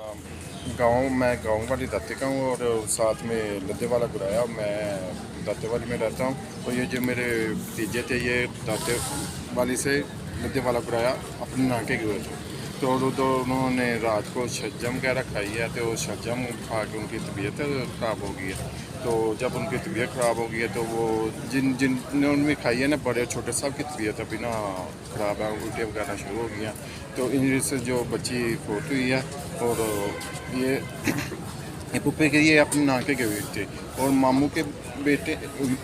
मैं गाँव वाली दाते का हूँ और साथ में लद्दे वाला गुराया। मैं दाते वाली में रहता हूँ और ये जो मेरे भतीजे थे ये दाते वाली से लद्दे वाला गुराया अपने नाके गए थे। तो उन्होंने रात को शलजम वगैरह खाई है तो शलजम खा के उनकी तबीयत ख़राब हो गई है। तो जब उनकी तबीयत ख़राब हो गई है तो वो जिनने उनमें खाई है ना, बड़े छोटे सब की तबीयत अभी ना ख़राब है, उल्टियाँ वगैरह शुरू हो गई हैं। तो इन से जो बच्ची फोट हुई है और ये पुप्पे के ये अपने नाके के बेटे थे और मामू के बेटे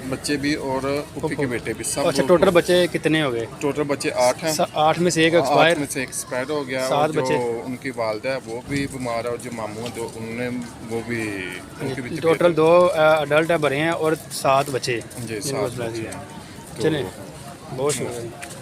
बच्चे भी और पुप्पी के बेटे भी सब। अच्छा, टोटल बच्चे कितने हो गए? टोटल बच्चे 8 हैं। 8 में से एक 8 एक्सपायर। में से एक एक्सपायर हो गया और 7 जो बच्चे। उनकी वालदा है वो भी बीमार है और जो मामू हैं तो उन्होंने वो भी उनकी भी टोटल 2 अडल्ट है भरे हैं और 7 बच्चे जी जिनको 7 सुना बच्चे दिया। हैं। चलिए, तो बहुत शुक्रिया।